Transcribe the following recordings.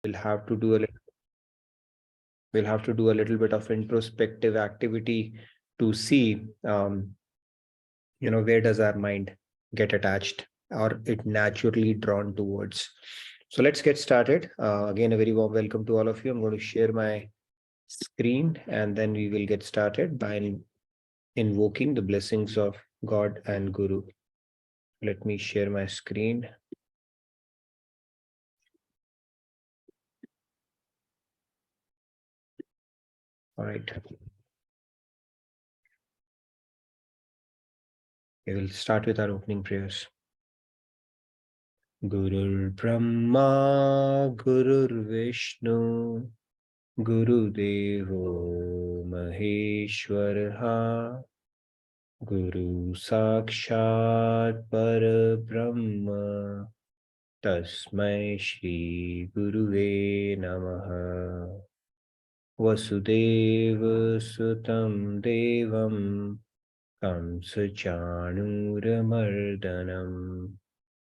we'll have to do a little bit of introspective activity to see, where does our mind get attached or it naturally drawn towards. So let's get started. Again, a very warm welcome to all of you. I'm going to share my screen and then we will get started by invoking the blessings of God and Guru. Let me share my screen. All right. We will start with our opening prayers. Gurur Brahma, Gurur Vishnu, Guru Devo Maheshwaraha, Guru Sakshat Parabrahma, Tasmai Shri Guruve Namaha. Vasudeva Sutam Devam Kamsa Chanuramardanam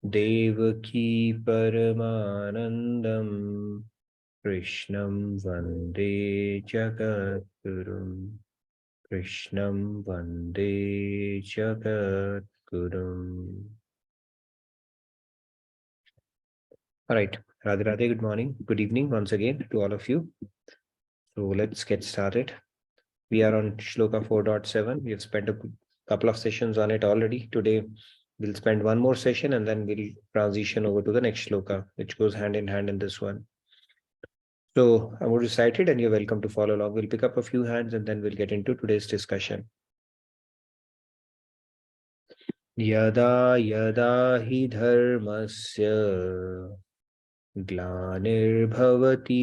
Devaki Paramanandam Krishnam Vande Jagadgurum. Krishnam Vande Jagadgurum. All right. Radhe Radhe, good morning, good evening once again to all of you. So let's get started. We are on Shloka 4.7. We have spent a couple of sessions on it already. Today, we'll spend one more session and then we'll transition over to the next Shloka, which goes hand in hand in this one. So I'm going to recite it and you're welcome to follow along. We'll pick up a few hands and then we'll get into today's discussion. Yada yada hi dharmasya Glanir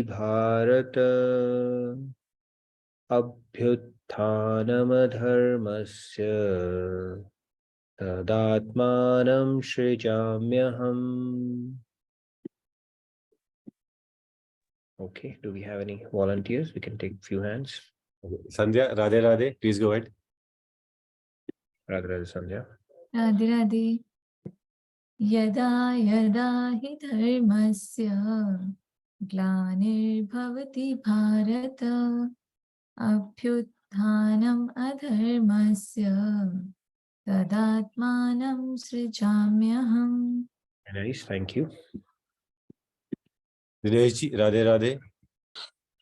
Bharata Abhyutthanam Tadatmanam Srijamyaham. Okay, do we have any volunteers? We can take a few hands. Sandhya, Radhe Radhe, please go ahead. Radhe Radhe, Sandhya. Radhe Radhe. Yada yada hi dharmasya Glanir Bharata Abhyutthanam adharmasya Tadatmanam Srijamyaham. Nice, thank you. Dineshji, Radhe Radhe.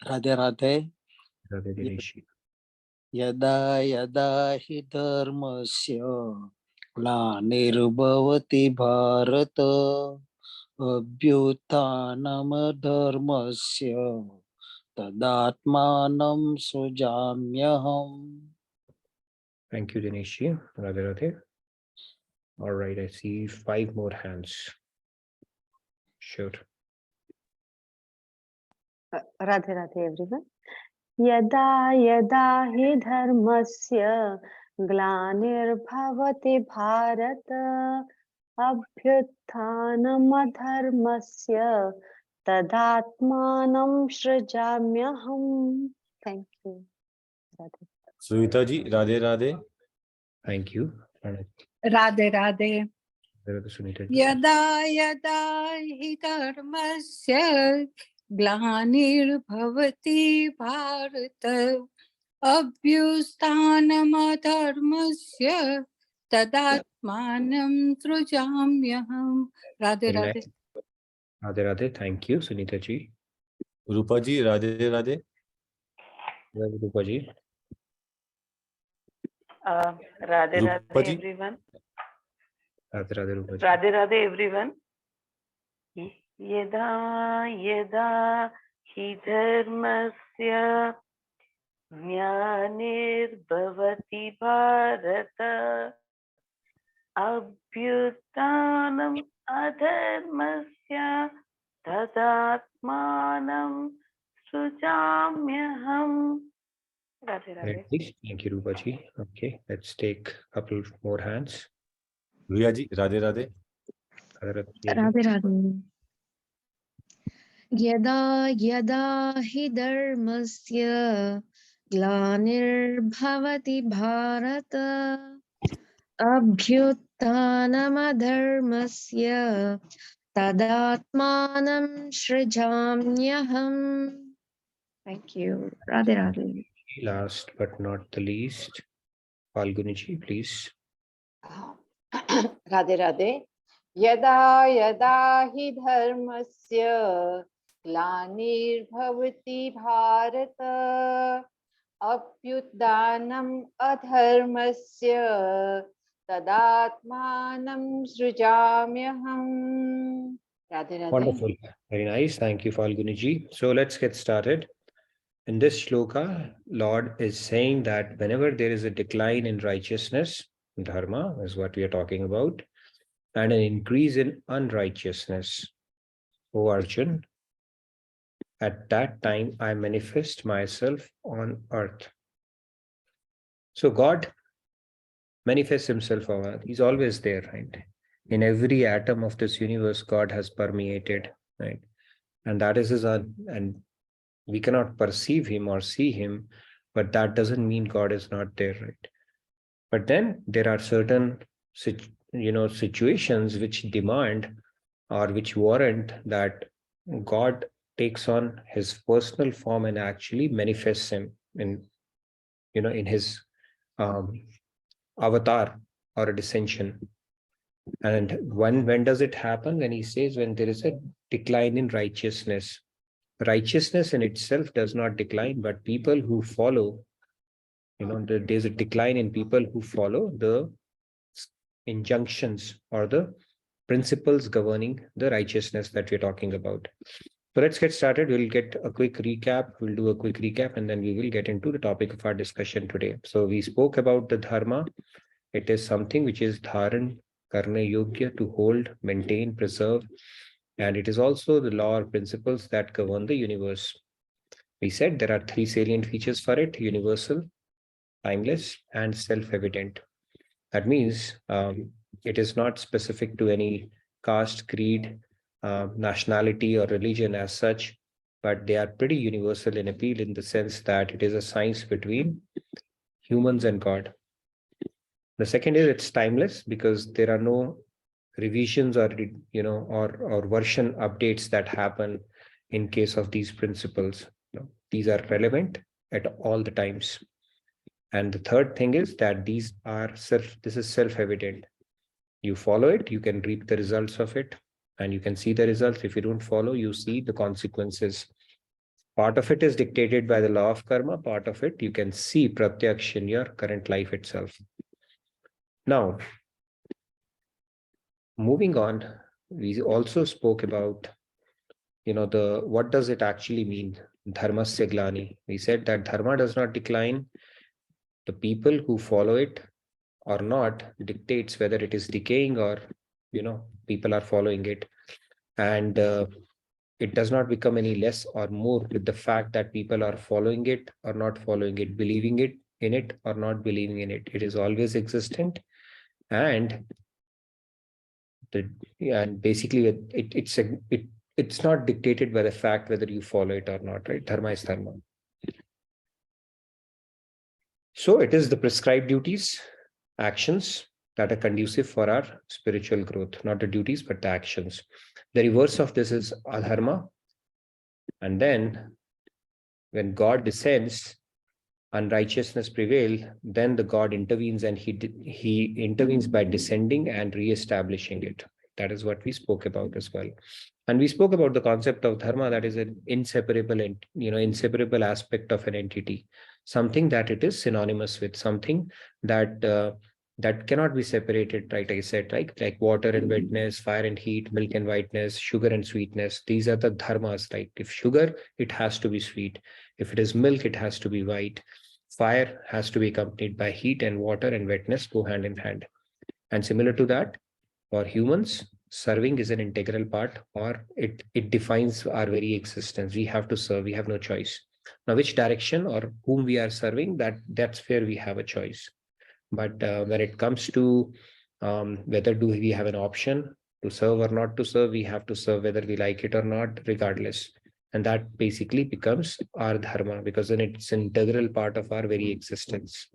Radhe Radhe. Radhe Dinesh. Yada yada hi dharmasya Glanirbhavati Bharata Abhyutthanam dharmasya Tadatmanam Sujamyaham. Thank you, Dinesh. Radhe Radhe. All right, I see 5 more hands. Sure. Radhe Radhe everyone. Yada yada hi dharmasya Glanirbhavati Bharata Abhyutthanam adharmasya Tadatmanam Srijamyaham. Thank you. Radhe. Sunita ji, Radhe Radhe. Thank you. Radhe Radhe. Yada yada hi dharmasya Glanirbhavati Bharata Abhyutthanam adharmasya Tadatmanam Srijamyaham. Radhe Radhe. Radhe Radhe. Thank you, Sunita ji. Rupa ji, Radhe Radhe. Rupa ji. Radhe Radhe everyone. Radhe Radhe Rupa ji. Radhe Radhe everyone. Yada yada hi dharmasya Jnanirbhavati Bharata Abhyuttanam adharmasya Tadatmanam Sujamyaham. Radhe Radhe. Thank you, Rupa ji. Okay, let's take a couple more hands. Riya ji, Radhe Radhe. Radhe Radhe. Yada yada hi dharmasya Glanirbhavati Bharata Abhyuttanam adharmasya tadatmanam srijamyaham. Thank you. Radhe Radhe. Last but not the least, Falguniji, please. Radhe Radhe. Yada yada hi dharmasya glanirбhavati bharata apyudanam adharmasya tadatmanam srijamyaham. Radhe Radhe. Wonderful. Very nice. Thank you, Falguniji. So let's get started. In this shloka, Lord is saying that whenever there is a decline in righteousness, dharma is what we are talking about, and an increase in unrighteousness, O Arjun, at that time I manifest myself on earth. So God manifests himself on earth. He's always there, right? In every atom of this universe, God has permeated, right? And that is his, and we cannot perceive him or see him, but that doesn't mean God is not there, right? But then there are certain situations which demand or which warrant that God takes on his personal form and actually manifests him in his avatar or a descension. And when does it happen? When he says, when there is a decline in righteousness. Righteousness in itself does not decline, but people who follow, there's a decline in people who follow the injunctions or the principles governing the righteousness that we're talking about. So let's get started. We'll get a quick recap. We'll do a quick recap and then we will get into the topic of our discussion today. So we spoke about the dharma. It is something which is dharan karne yogya, to hold, maintain, preserve. And it is also the law or principles that govern the universe. We said there are three salient features for it: universal, timeless, and self-evident. That means it is not specific to any caste, creed, nationality, or religion as such, but they are pretty universal in appeal in the sense that it is a science between humans and God. The second is it's timeless because there are no revisions or version updates that happen in case of these principles. These are relevant at all the times. And the third thing is that this is self-evident. You follow it, you can reap the results of it, and you can see the results. If you don't follow, you see the consequences. Part of it is dictated by the law of karma. Part of it you can see pratyaksh in your current life itself. Now, moving on, we also spoke about, what does it actually mean? Dharmasya glani. We said that dharma does not decline. The people who follow it or not dictates whether it is decaying or, people are following it. And it does not become any less or more with the fact that people are following it or not following it, believing it in it or not believing in it. It is always existent. And basically it's not dictated by the fact whether you follow it or not, right? Dharma is dharma. So it is the prescribed duties, actions that are conducive for our spiritual growth, not the duties, but the actions. The reverse of this is adharma. And then when God descends, unrighteousness prevail, then the God intervenes, and he intervenes by descending and re-establishing it. That is what we spoke about as well. And we spoke about the concept of dharma, that is an inseparable aspect of an entity, something that it is synonymous with, something that that cannot be separated, right? I said, right? Like water and wetness, fire and heat, milk and whiteness, sugar and sweetness. These are the dharmas. Like if sugar, it has to be sweet. If it is milk, it has to be white. Fire has to be accompanied by heat, and water and wetness go hand in hand. And similar to that, for humans, serving is an integral part, or it defines our very existence. We have to serve, we have no choice. Now, which direction or whom we are serving, that's where we have a choice. But when it comes to whether do we have an option to serve or not to serve, we have to serve whether we like it or not, regardless. And that basically becomes our dharma, because then it's an integral part of our very existence.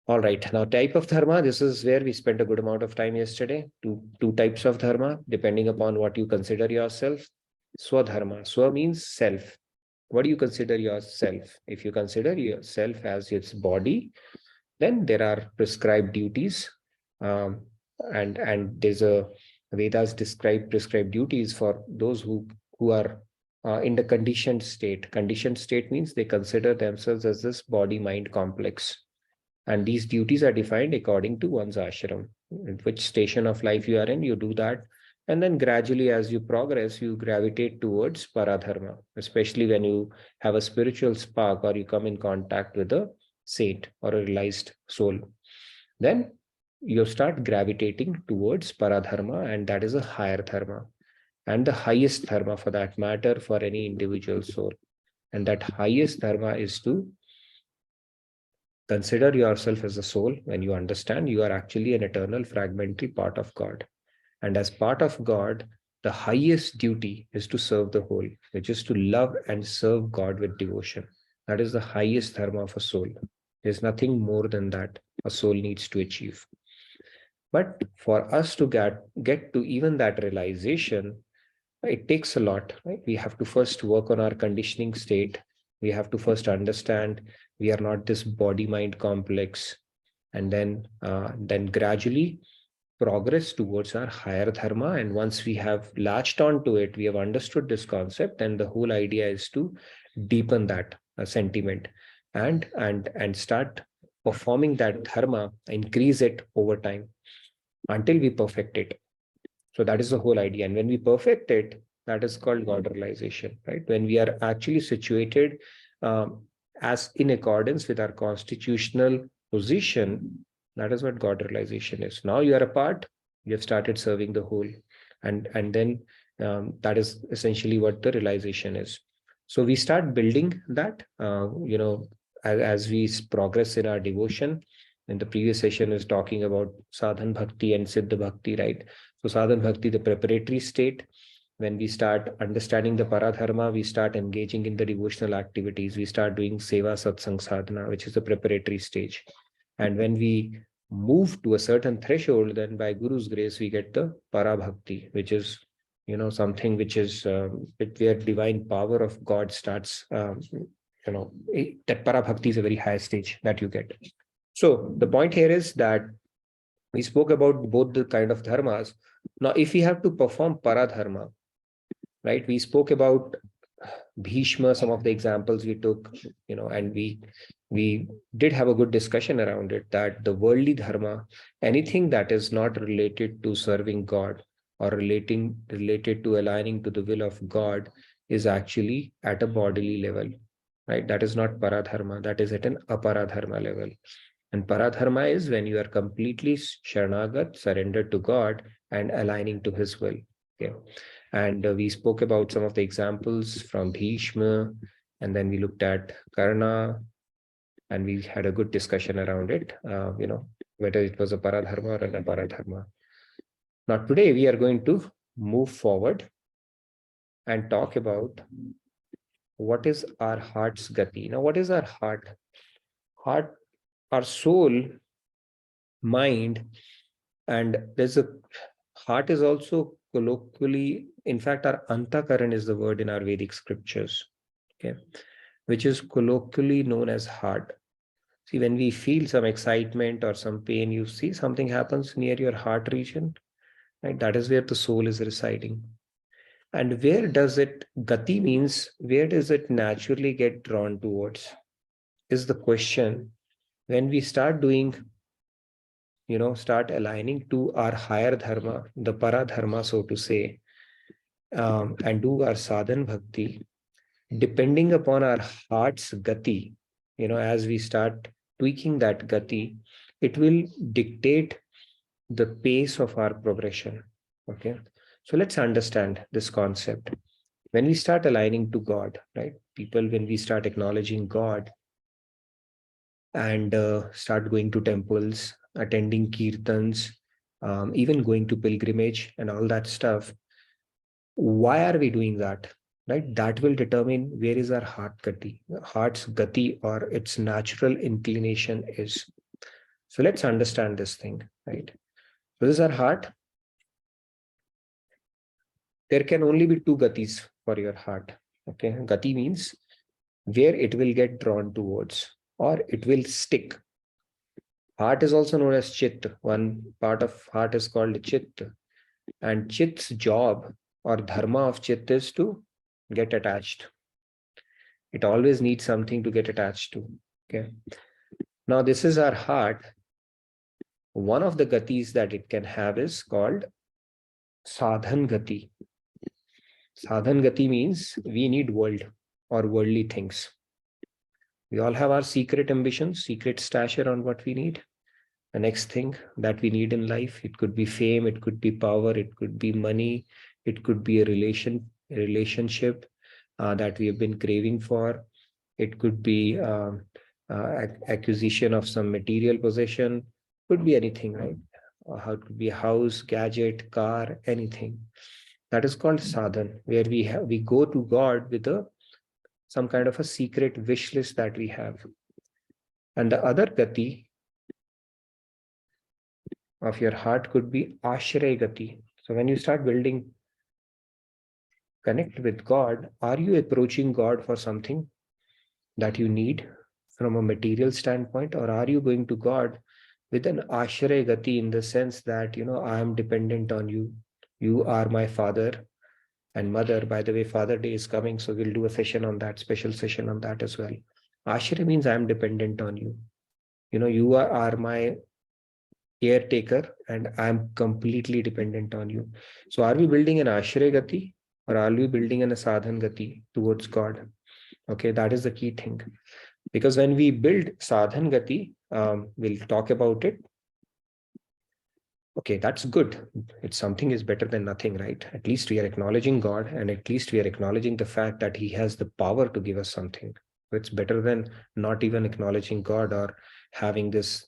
All right. Now, type of dharma. This is where we spent a good amount of time yesterday. Two types of dharma, depending upon what you consider yourself. Swadharma. Swa means self. What do you consider yourself? If you consider yourself as its body, then there are prescribed duties, and there's a Vedas describe prescribed duties for those who are in the conditioned state. Conditioned state means they consider themselves as this body-mind complex. And these duties are defined according to one's ashram. In which station of life you are in, you do that. And then gradually, as you progress, you gravitate towards paradharma, especially when you have a spiritual spark or you come in contact with a saint or a realized soul. Then you start gravitating towards paradharma, and that is a higher dharma and the highest dharma for that matter for any individual soul. And that highest dharma is to consider yourself as a soul. When you understand you are actually an eternal fragmentary part of God. And as part of God, the highest duty is to serve the whole, which is to love and serve God with devotion. That is the highest dharma of a soul. There's nothing more than that a soul needs to achieve. But for us to get to even that realization, it takes a lot, right? We have to first work on our conditioning state. We have to first understand we are not this body-mind complex, and then gradually progress towards our higher dharma. And once we have latched onto it, we have understood this concept, and the whole idea is to deepen that sentiment and start performing that dharma, increase it over time until we perfect it. So that is the whole idea. And when we perfect it, that is called God realization, right? When we are actually situated as in accordance with our constitutional position, that is what God realization is. Now you are a part, you have started serving the whole. And then that is essentially what the realization is. So we start building that, as we progress in our devotion. In the previous session is talking about sadhan bhakti and siddha bhakti, right? So sadhan bhakti, the preparatory state. When we start understanding the paradharma, we start engaging in the devotional activities. We start doing seva satsang sadhana, which is the preparatory stage. And when we move to a certain threshold, then by Guru's grace, we get the parabhakti, which is, something which is where divine power of God starts. That parabhakti is a very high stage that you get. So the point here is that we spoke about both the kind of dharmas. Now, if we have to perform paradharma, right? We spoke about Bhishma, some of the examples we took, and we did have a good discussion around it, that the worldly dharma, anything that is not related to serving God or related to aligning to the will of God, is actually at a bodily level, right? That is not paradharma, that is at an aparadharma level. And paradharma is when you are completely sharanagat, surrendered to God and aligning to his will. Okay. And we spoke about some of the examples from Bhishma, and then we looked at Karna, and we had a good discussion around it, whether it was a paradharma or an aparadharma. Now, today we are going to move forward and talk about what is our heart's gati. Now, what is our heart? Our soul, mind, and there's a heart is also colloquially, in fact, our antakaran is the word in our Vedic scriptures, okay, which is colloquially known as heart. See, when we feel some excitement or some pain, you see something happens near your heart region, right? That is where the soul is residing. And where does it, gati means, where does it naturally get drawn towards, is the question. When we start doing, start aligning to our higher dharma, the paradharma, so to say, and do our sadhan bhakti, depending upon our heart's gati, as we start tweaking that gati, it will dictate the pace of our progression. Okay. So let's understand this concept. When we start aligning to God, right? People, when we start acknowledging God and start going to temples, attending kirtans, even going to pilgrimage and all that stuff, why are we doing that? Right? That will determine where is our heart's gati or its natural inclination is. So let's understand this thing, right? So this is our heart. There can only be two gatis for your heart. Okay, gati means where it will get drawn towards or it will stick. Heart is also known as chit. One part of heart is called chit. And chit's job or dharma of chit is to get attached. It always needs something to get attached to. Okay. Now this is our heart. One of the gatis that it can have is called sadhan gati. Sadhan gati means we need world or worldly things. We all have our secret ambitions, secret stasher on what we need. The next thing that we need in life, it could be fame, it could be power, it could be money, it could be a relationship that we have been craving for. It could be acquisition of some material possession, could be anything, right? How it could be a house, gadget, car, anything. That is called sadhan, where we go to God with some kind of a secret wish list that we have. And the other gati of your heart could be ashray gati. So when you start building connect with God, are you approaching God for something that you need from a material standpoint, or are you going to God with an ashray gati in the sense that, I am dependent on you. You are my father and mother. By the way, Father Day is coming, so we'll do a session on that, special session on that as well. Ashray means I am dependent on you. You are my caretaker and I'm completely dependent on you. So are we building an ashray gati or are we building an sadhan gati towards God? Okay, that is the key thing. Because when we build sadhan gati, we'll talk about it. Okay, that's good. It's something is better than nothing, right? At least we are acknowledging God and at least we are acknowledging the fact that he has the power to give us something. It's better than not even acknowledging God or having this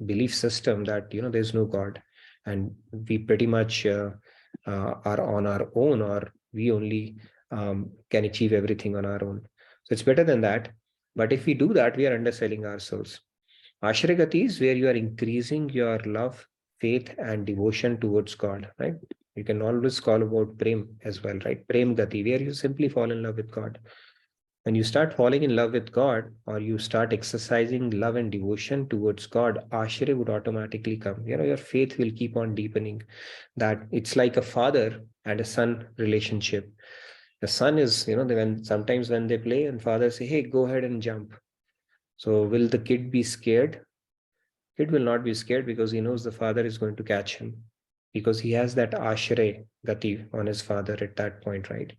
belief system that, there's no God and we pretty much are on our own, or we only can achieve everything on our own. So it's better than that. But if we do that, we are underselling ourselves. Ashray gati is where you are increasing your love, faith and devotion towards God, right? You can always call about prem as well, right? Prem gati, where you simply fall in love with God. When you start falling in love with God, or you start exercising love and devotion towards God, ashray would automatically come. Your faith will keep on deepening. That it's like a father and a son relationship. The son is, sometimes when they play and father say, hey, go ahead and jump. So will the kid be scared? Kid will not be scared because he knows the father is going to catch him, because he has that ashray gati on his father at that point, right?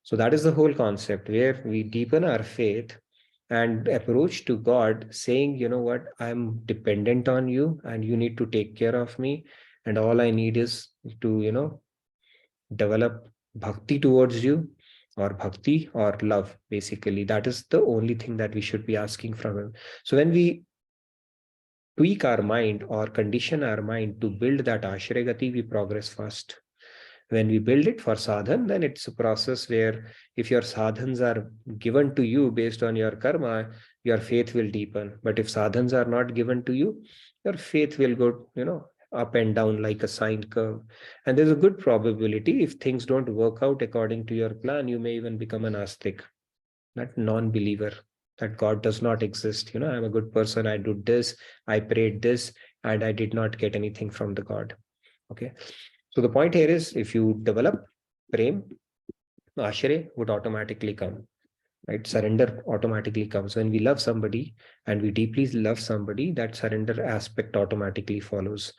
So that is the whole concept, where we deepen our faith and approach to God saying, what, I'm dependent on you and you need to take care of me. And all I need is to, develop bhakti towards you, or bhakti or love. Basically, that is the only thing that we should be asking from him. So when we tweak our mind or condition our mind to build that ashray gati, we progress fast. When we build it for sadhan, then it's a process where if your sadhans are given to you based on your karma, your faith will deepen. But if sadhans are not given to you, your faith will go, up and down like a sine curve. And there's a good probability if things don't work out according to your plan, you may even become an astik, that non-believer, that God does not exist. I'm a good person. I do this, I prayed this, and I did not get anything from the God. Okay. So the point here is, if you develop prem, ashray would automatically come, right? Surrender automatically comes. When we love somebody and we deeply love somebody, that surrender aspect automatically follows.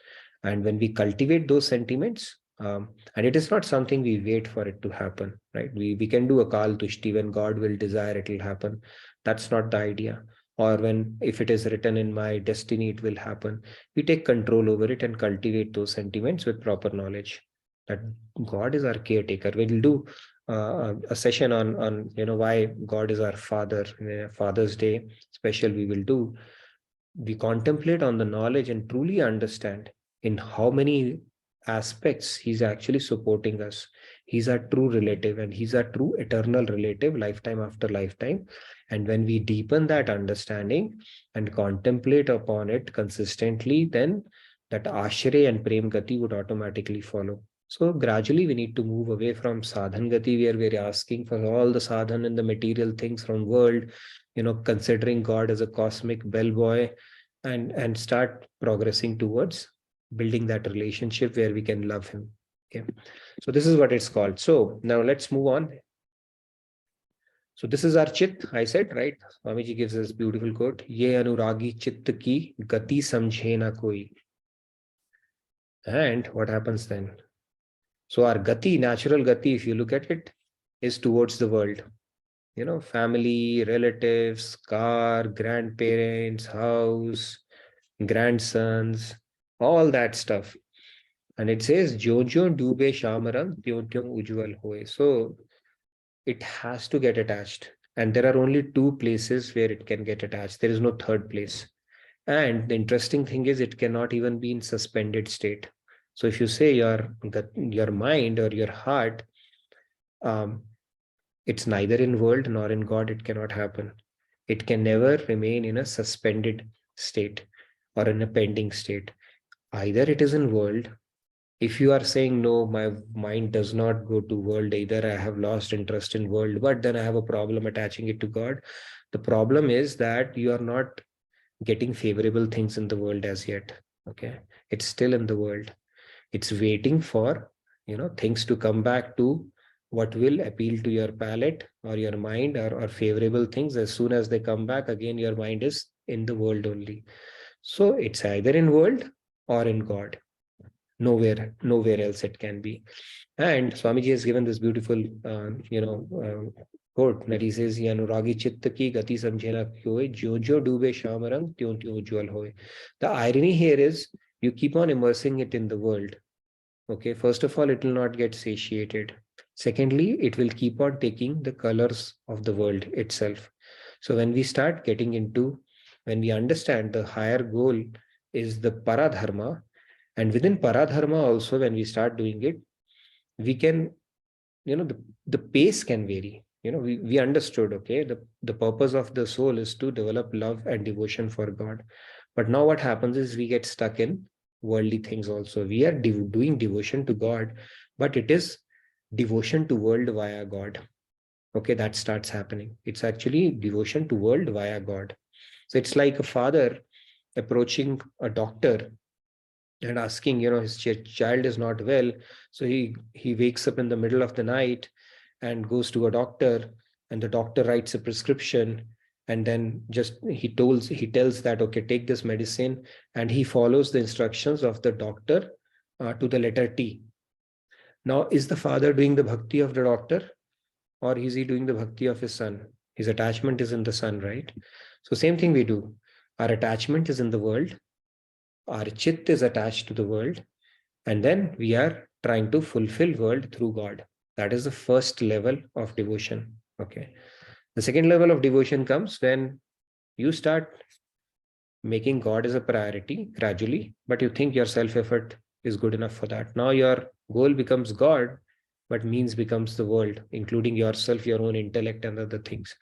And when we cultivate those sentiments, and it is not something we wait for it to happen, right? We can do a kal tushti, when God will desire, it will happen. That's not the idea. Or if it is written in my destiny, it will happen. We take control over it and cultivate those sentiments with proper knowledge that God is our caretaker. We'll do a session on why God is our father. Father's Day special we will do. We contemplate on the knowledge and truly understand in how many aspects he's actually supporting us. He's our true relative, and he's our true eternal relative, lifetime after lifetime. And when we deepen that understanding and contemplate upon it consistently, then that ashray and prem gati would automatically follow. So gradually we need to move away from sadhan gati, where we're asking for all the sadhan and the material things from world, considering God as a cosmic bellboy, and start progressing towards building that relationship where we can love him. Okay, so this is what it's called. So now let's move on. So this is our chit, I said, right? Swamiji gives us beautiful quote, ye anuragi chitt ki gati samjhe na koi. And what happens then? So our gati, natural gati, if you look at it, is towards the world. Family, relatives, car, grandparents, house, grandsons, all that stuff. And it says, "Jo jo dube shamarang, tyon tyon ujwal hoye." So it has to get attached. And there are only two places where it can get attached. There is no third place. And the interesting thing is, it cannot even be in suspended state. So if you say your mind or your heart, it's neither in world nor in God, it cannot happen. It can never remain in a suspended state or in a pending state. Either it is in world. If you are saying, no, my mind does not go to world, either I have lost interest in world, but then I have a problem attaching it to God. The problem is that you are not getting favorable things in the world as yet. Okay. It's still in the world. It's waiting for, things to come back to what will appeal to your palate or your mind, or favorable things. As soon as they come back, again, your mind is in the world only. So it's either in world or in God. Nowhere else it can be. And Swamiji has given this beautiful, quote that he says, "Anuragi chitta ki gati samjhena kyoe, jo jo dube shamarang, tyon tyon ujwal hoye." The irony here is, you keep on immersing it in the world. Okay, first of all, it will not get satiated. Secondly, it will keep on taking the colors of the world itself. So when we start getting into, when we understand the higher goal is the paradharma, and within paradharma also, when we start doing it, we can, the pace can vary. We understood, okay, the purpose of the soul is to develop love and devotion for God. But now what happens is, we get stuck in worldly things also. We are doing devotion to God, but it is devotion to world via God. Okay, that starts happening. It's actually devotion to world via God. So it's like a father approaching a doctor and asking, his child is not well. So he wakes up in the middle of the night and goes to a doctor, and the doctor writes a prescription, and then just he tells that, okay, take this medicine, and he follows the instructions of the doctor to the letter T. Now, is the father doing the bhakti of the doctor, or is he doing the bhakti of his son? His attachment is in the son, right? So same thing we do. Our attachment is in the world. Our chit is attached to the world. And then we are trying to fulfill world through God. That is the first level of devotion. Okay. The second level of devotion comes when you start making God as a priority gradually, but you think your self-effort is good enough for that. Now your goal becomes God, but means becomes the world, including yourself, your own intellect, and other things.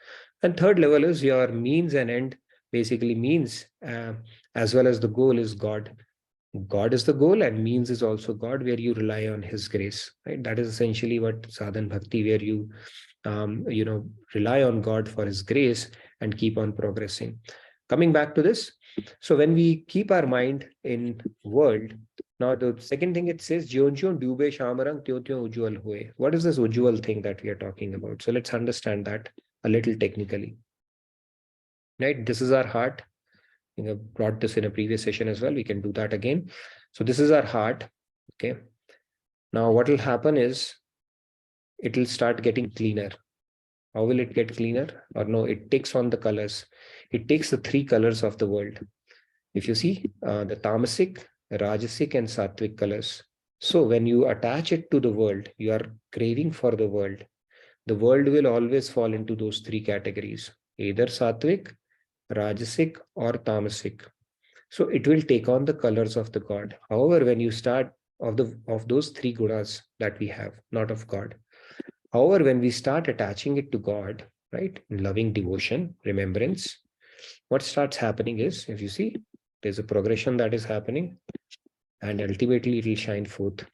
And third level is your means and end, basically means as well as the goal is God. God is the goal, and means is also God, where you rely on his grace, right? That is essentially what sadhan bhakti, where you rely on God for his grace and keep on progressing. Coming back to this, so when we keep our mind in world, now the second thing it says, "Jyon jyon dube shamarang, tyon tyon ujwal hoye." What is this ujwal thing that we are talking about? So let's understand that a little technically. Right, this is our heart. Brought this in a previous session as well. We can do that again. So this is our heart. Okay. Now what will happen is, it will start getting cleaner. How will it get cleaner? Or no, it takes on the colors. It takes the three colors of the world. If you see the tamasic, rajasic, and sattvic colors. So when you attach it to the world, you are craving for the world. The world will always fall into those three categories, either sattvic, rajasic, or tamasic. So it will take on the colors of the God. However, when you start of those three gunas that we have, not of God. However, when we start attaching it to God, right, in loving devotion, remembrance, what starts happening is, if you see, there's a progression that is happening, and ultimately it will shine forth.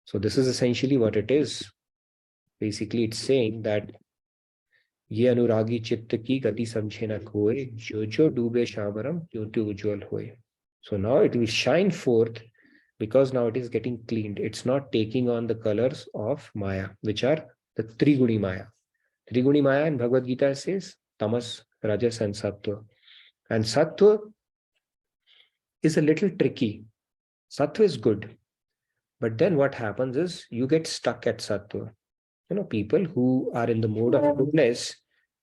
So this is essentially what it is. Basically, it's saying that ये अनुरागी चित्त की गति समझे न खोए, जो जो डूबे शामरम ज्योति उज्ज्वल होए. So now it will shine forth because now it is getting cleaned. It's not taking on the colors of Maya, which are the Triguni Maya. Triguni Maya in Bhagavad Gita says Tamas, Rajas, and Sattva. And Sattva is a little tricky. Sattva is good. But then what happens is you get stuck at Sattva. You know, people who are in the mode of goodness,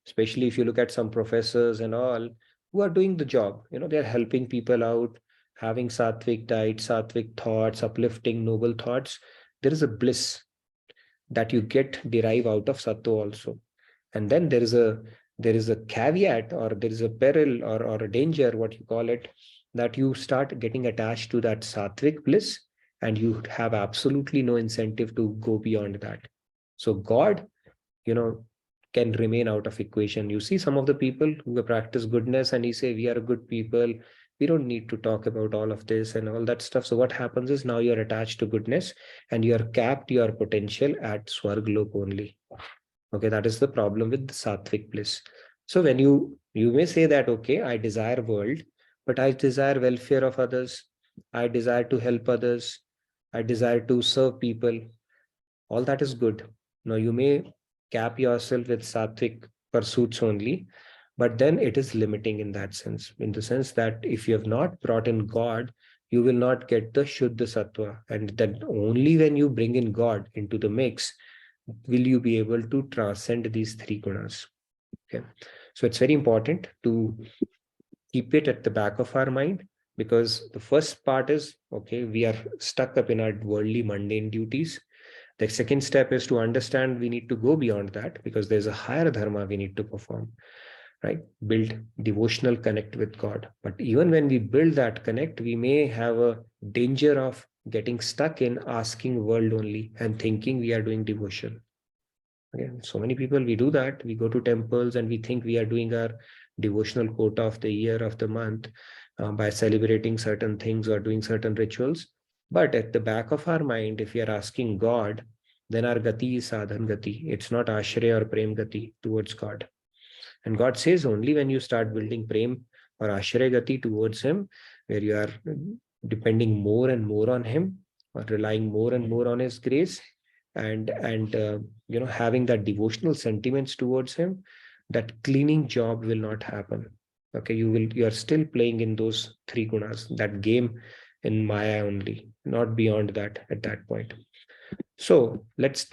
especially if you look at some professors and all, who are doing the job, you know, they're helping people out, having sattvic diet, sattvic thoughts, uplifting noble thoughts. There is a bliss that you get derive out of sattva also. And then there is a caveat, or there is a peril, or a danger, what you call it, that you start getting attached to that sattvic bliss, and you have absolutely no incentive to go beyond that. So God, you know, can remain out of equation. You see some of the people who practice goodness and he say, we are good people. We don't need to talk about all of this and all that stuff. So what happens is now you're attached to goodness and you're capped your potential at Swarglok only. Okay, that is the problem with the sattvic bliss. So when you may say that, okay, I desire world, but I desire welfare of others. I desire to help others. I desire to serve people. All that is good. Now you may cap yourself with sattvic pursuits only, but then it is limiting in that sense, in the sense that if you have not brought in God, you will not get the Shuddha Sattva. And then only when you bring in God into the mix, will you be able to transcend these three gunas. Okay. So it's very important to keep it at the back of our mind, because the first part is, okay, we are stuck up in our worldly mundane duties. The second step is to understand we need to go beyond that, because there's a higher dharma we need to perform, right? Build devotional connect with God. But even when we build that connect, we may have a danger of getting stuck in asking world only and thinking we are doing devotion. Again, so many people, we do that. We go to temples and we think we are doing our devotional quota of the year, of the month, by celebrating certain things or doing certain rituals. But at the back of our mind, if we are asking God, then our gati is sadhan gati. It's not ashraya or prem gati towards God. And God says only when you start building prem or ashraya gati towards Him, where you are depending more and more on Him, or relying more and more on His grace, and you know, having that devotional sentiments towards Him, that cleaning job will not happen. Okay, you are still playing in those three gunas, that game in Maya only, not beyond that at that point. So let's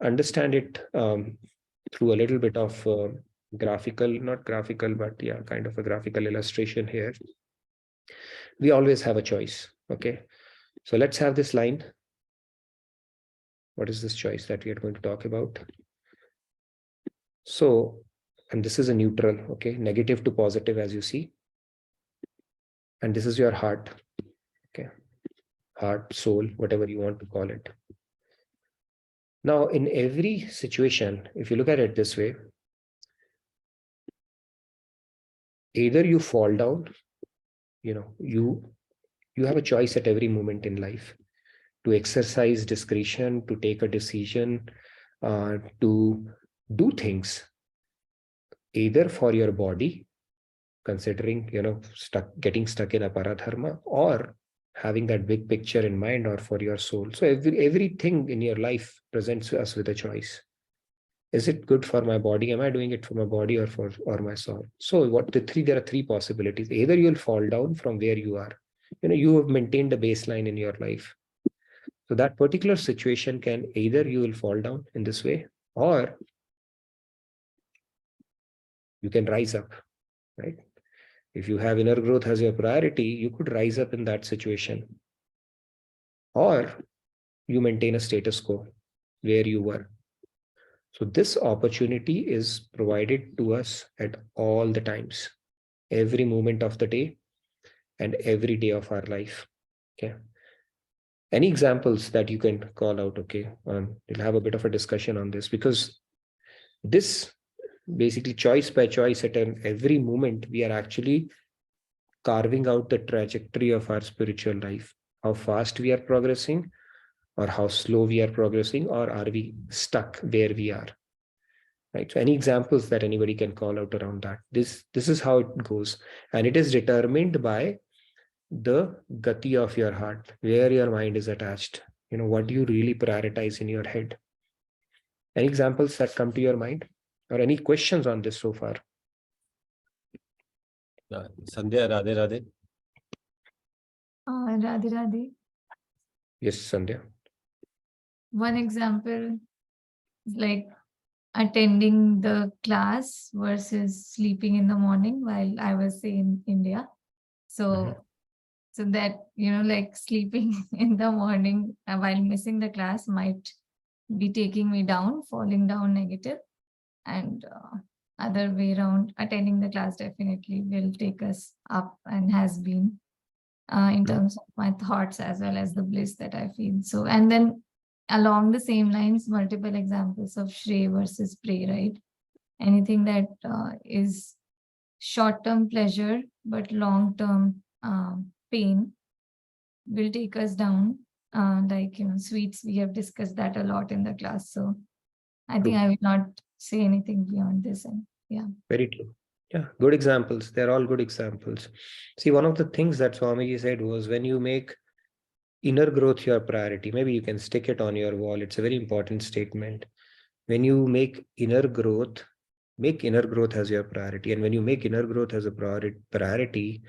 understand it through a little bit of graphical, not graphical, but yeah, kind of a graphical illustration here. We always have a choice. Okay, so let's have this line. What is this choice that we are going to talk about? So, and this is a neutral, okay, negative to positive, as you see. And this is your heart, okay, heart, soul, whatever you want to call it. Now, in every situation, if you look at it this way, either you fall down, you know, you have a choice at every moment in life to exercise discretion, to take a decision, to do things, either for your body, considering, you know, getting stuck in a paradharma, or having that big picture in mind, or for your soul. So everything in your life presents us with a choice. Is it good for my body? Am I doing it for my body or my soul? So there are three possibilities. Either you'll fall down from where you are. You know, you have maintained a baseline in your life. So that particular situation can either you will fall down in this way, or you can rise up, right? If you have inner growth as your priority, you could rise up in that situation. Or you maintain a status quo where you were. So this opportunity is provided to us at all the times, every moment of the day and every day of our life. Okay. Any examples that you can call out? Okay, we'll have a bit of a discussion on this, because this basically choice by choice at every moment, we are actually carving out the trajectory of our spiritual life, how fast we are progressing or how slow we are progressing, or are we stuck where we are, right? So any examples that anybody can call out around that? This is how it goes, and it is determined by the gati of your heart, where your mind is attached. What do you really prioritize in your head? Any examples that come to your mind, or any questions on this so far? Sandhya, Radhe Radhe. Radhe Radhe. Yes, Sandhya. One example is like attending the class versus sleeping in the morning while I was in India. So that, like sleeping in the morning while missing the class might be taking me down, falling down negative, and other way around, attending the class definitely will take us up and has been in terms of my thoughts as well as the bliss that I feel. So, and then along the same lines, multiple examples of Shrey versus Prey, right? Anything that is short-term pleasure but long-term pain will take us down. Like, sweets, we have discussed that a lot in the class. So I think I will not say anything beyond this. And yeah. Very true. Yeah, good examples. They're all good examples. See, one of the things that Swamiji said was, when you make inner growth your priority, maybe you can stick it on your wall. It's a very important statement. When you make inner growth as your priority. And when you make inner growth as a priority,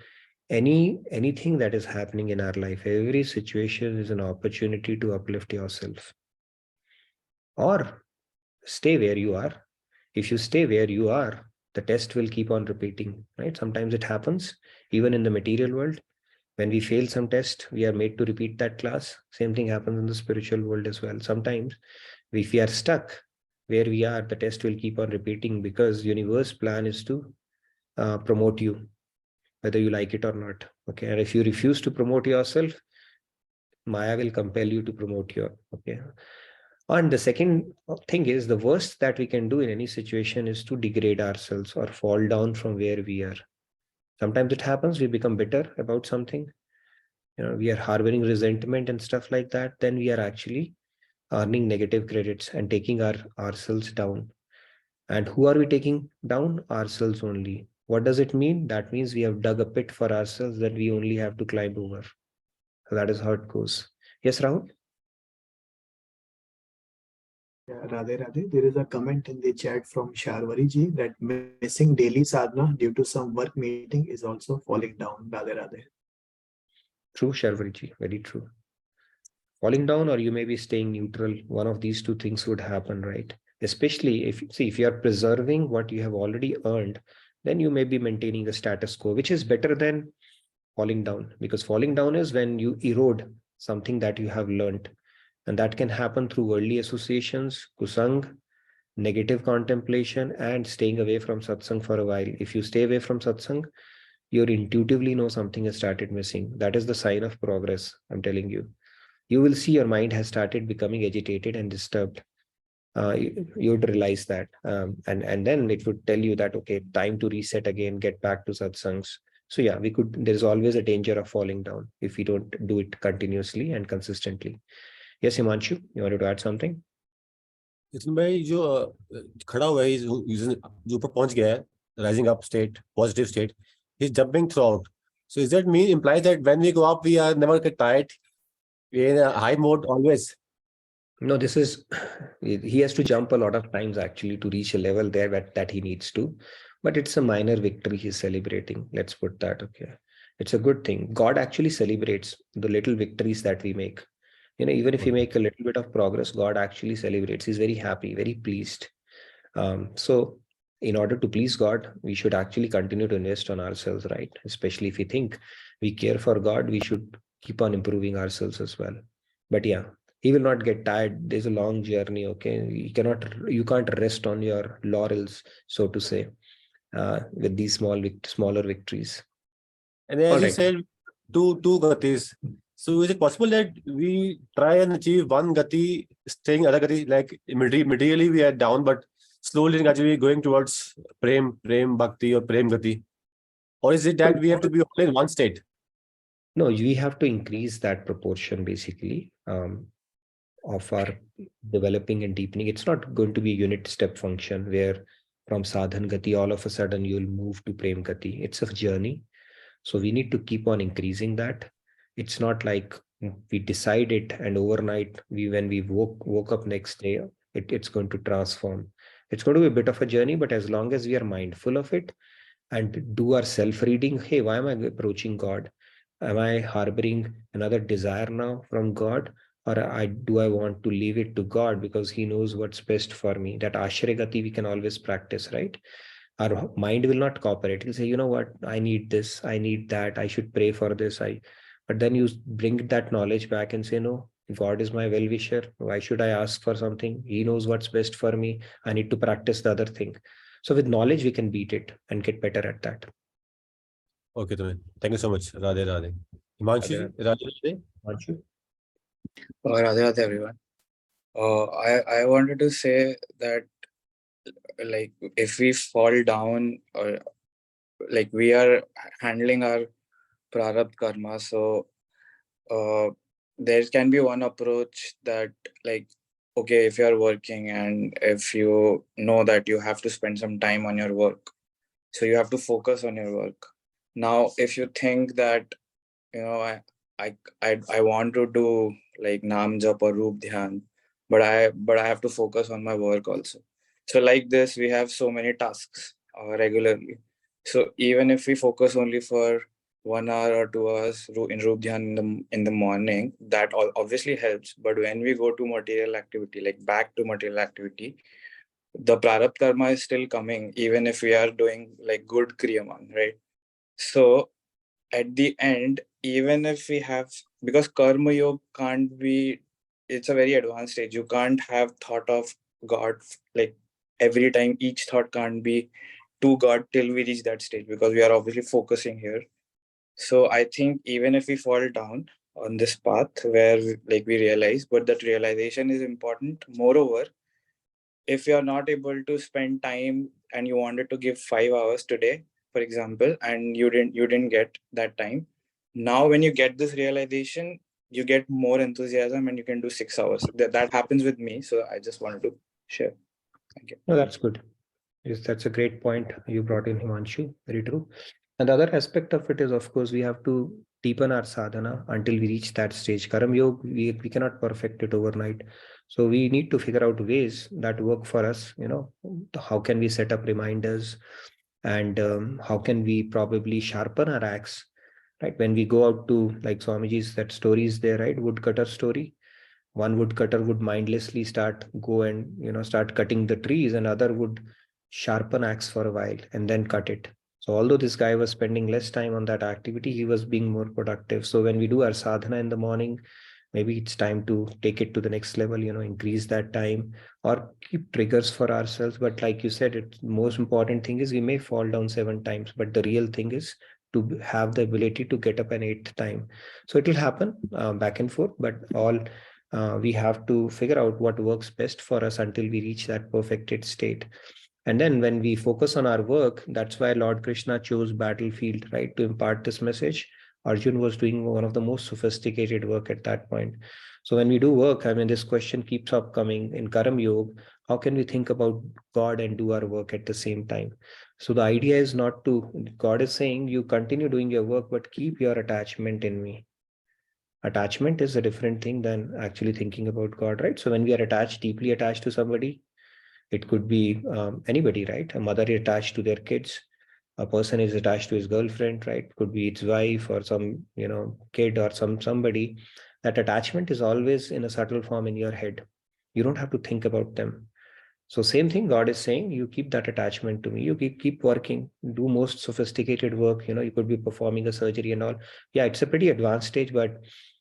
anything that is happening in our life, every situation is an opportunity to uplift yourself or stay where you are. If you stay where you are, the test will keep on repeating, right? Sometimes it happens even in the material world. When we fail some test, we are made to repeat that class. Same thing happens in the spiritual world as well. Sometimes if we are stuck where we are, the test will keep on repeating, because universe plan is to promote you, whether you like it or not. Okay. And if you refuse to promote yourself, Maya will compel you to promote you. Okay. And the second thing is, the worst that we can do in any situation is to degrade ourselves or fall down from where we are. Sometimes it happens, we become bitter about something. We are harboring resentment and stuff like that. Then we are actually earning negative credits and taking ourselves down. And who are we taking down? Ourselves only. What does it mean? That means we have dug a pit for ourselves that we only have to climb over. So that is how it goes. Yes, Rahul? Yeah, Radhe Radhe. There is a comment in the chat from Sharwari ji that missing daily sadhana due to some work meeting is also falling down. Radhe Radhe. True, Sharwari ji. Very true. Falling down, or you may be staying neutral. One of these two things would happen, right? Especially if you are preserving what you have already earned, then you may be maintaining the status quo, which is better than falling down, because falling down is when you erode something that you have learned. And that can happen through early associations, kusang, negative contemplation, and staying away from satsang for a while. If you stay away from satsang, you intuitively know something has started missing. That is the sign of progress, I'm telling you. You will see your mind has started becoming agitated and disturbed. You would realize that. And then it would tell you that, okay, time to reset again, get back to satsangs. So yeah, there's always a danger of falling down if we don't do it continuously and consistently. Yes, Himanshu, you wanted to add something? इसमें भाई जो खड़ा हुआ है, जो ऊपर पहुंच गया है, rising up state, positive state, he's jumping throughout. So is that imply that when we go up, we are never get tired? We're in a high mode always. No, he has to jump a lot of times actually to reach a level there that he needs to. But it's a minor victory he's celebrating. Let's put that. Okay. It's a good thing. God actually celebrates the little victories that we make. Even if we make a little bit of progress, God actually celebrates. He's very happy, very pleased. So in order to please God, we should actually continue to invest on ourselves, right? Especially if we think we care for God, we should keep on improving ourselves as well. But yeah, he will not get tired. There's a long journey. Okay. You can't rest on your laurels, so to say, with these smaller victories. And as you said, two gatis, So is it possible that we try and achieve one gati, staying other gati, like materially we are down, but slowly and gradually going towards prem bhakti or prem gati? Or is it that we have to be only in one state? No, we have to increase that proportion basically of our developing and deepening. It's not going to be a unit step function where from sadhan gati all of a sudden you'll move to prem gati. It's a journey. So we need to keep on increasing that. It's not like we decide it and overnight when we woke up next day, it's going to transform. It's going to be a bit of a journey, but as long as we are mindful of it and do our self-reading, hey, why am I approaching God? Am I harboring another desire now from God? Or do I want to leave it to God because He knows what's best for me? That Ashraya Gati we can always practice, right? Our mind will not cooperate. It'll say, you know what, I need this, I need that, I should pray for this. But then you bring that knowledge back and say, no, God is my well-wisher. Why should I ask for something? He knows what's best for me. I need to practice the other thing. So with knowledge, we can beat it and get better at that. Okay, thank you so much. Radhe Radhe. Himanshu, Radhe Radhe. Himanshu? Radhe Radhe everyone. I wanted to say that like if we fall down or like we are handling our prarabdha karma, so there can be one approach that like okay, if you are working and if you know that you have to spend some time on your work, so you have to focus on your work. Now if you think that you know I want to do like Nam Jap or Roop Dhyan, but I have to focus on my work also. So like this, we have so many tasks regularly. So even if we focus only for 1 hour or 2 hours in Roop Dhyan in the morning, that obviously helps. But when we go to material activity, like back to material activity, the prarabdha karma is still coming, even if we are doing like good kriyaman, right? So at the end, even if we have, because karma yoga can't be, it's a very advanced stage. You can't have thought of God like every time. Each thought can't be to God till we reach that stage, because we are obviously focusing here. So I think even if we fall down on this path where we realize, but that realization is important. Moreover, if you're not able to spend time and you wanted to give 5 hours today, for example, and you didn't get that time, now when you get this realization, you get more enthusiasm and you can do 6 hours. That happens with me. So I just wanted to share. Thank you. No, that's good. Yes, that's a great point you brought in, Himanshu. Very true. And the other aspect of it is, of course, we have to deepen our sadhana until we reach that stage. Karam Yoga, we cannot perfect it overnight. So we need to figure out ways that work for us. How can we set up reminders, and how can we probably sharpen our axe, right? When we go out to, like Swamiji's, that story is there, right? Woodcutter story. One woodcutter would mindlessly start cutting the trees, and other would sharpen axe for a while and then cut it. So although this guy was spending less time on that activity, he was being more productive. So when we do our sadhana in the morning, maybe it's time to take it to the next level, increase that time or keep triggers for ourselves. But like you said, it's most important thing is we may fall down 7 times, but the real thing is to have the ability to get up an 8th time. So it will happen back and forth, but we have to figure out what works best for us until we reach that perfected state. And then when we focus on our work, that's why Lord Krishna chose battlefield, right? To impart this message. Arjun was doing one of the most sophisticated work at that point. So when we do work, I mean, this question keeps up coming in Karam Yoga. How can we think about God and do our work at the same time? So the idea is not to, God is saying, you continue doing your work, but keep your attachment in me. Attachment is a different thing than actually thinking about God, right? So when we are attached, deeply attached to somebody, it could be anybody, right? A mother is attached to their kids. A person is attached to his girlfriend, right? Could be its wife or some, kid or somebody. That attachment is always in a subtle form in your head. You don't have to think about them. So same thing, God is saying, you keep that attachment to me. You keep working, do most sophisticated work. You could be performing a surgery and all. Yeah, it's a pretty advanced stage, but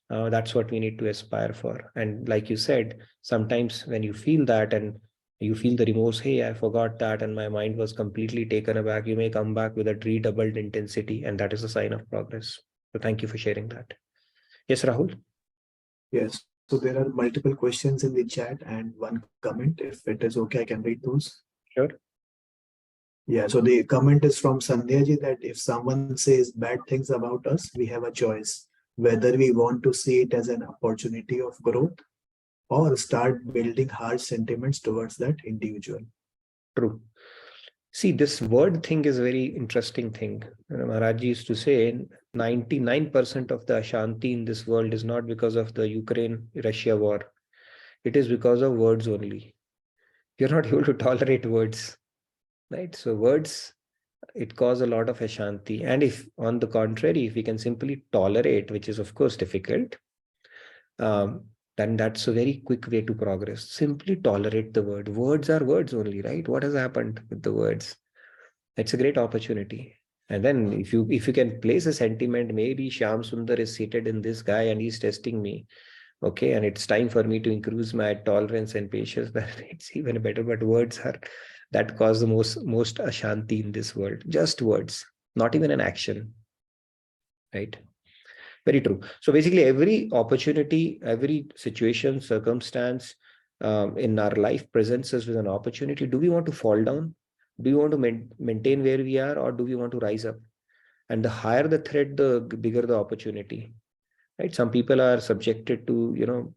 that's what we need to aspire for. And like you said, sometimes when you feel that and you feel the remorse, hey, I forgot that and my mind was completely taken aback, you may come back with a redoubled intensity, and that is a sign of progress. So thank you for sharing that. Yes, Rahul. Yes. So there are multiple questions in the chat and one comment. If it is okay, I can read those. Sure. Yeah, so the comment is from Sandhya ji that if someone says bad things about us, we have a choice whether we want to see it as an opportunity of growth or start building harsh sentiments towards that individual. True. See, this word thing is a very interesting thing. Maharaj ji used to say 99% of the Ashanti in this world is not because of the Ukraine-Russia war. It is because of words only. You're not able to tolerate words, right? So words, it cause a lot of Ashanti. And if, on the contrary, if we can simply tolerate, which is of course difficult, then that's a very quick way to progress. Simply tolerate the word. Words are words only, right? What has happened with the words? It's a great opportunity. And then if you can place a sentiment, maybe Shyam Sundar is seated in this guy and he's testing me. Okay, and it's time for me to increase my tolerance and patience, then it's even better. But words are that cause the most Ashanti in this world. Just words, not even an action. Right? Very true. So basically, every opportunity, every situation, circumstance in our life presents us with an opportunity. Do we want to fall down? Do we want to maintain where we are, or do we want to rise up? And the higher the threat, the bigger the opportunity. Right? Some people are subjected to,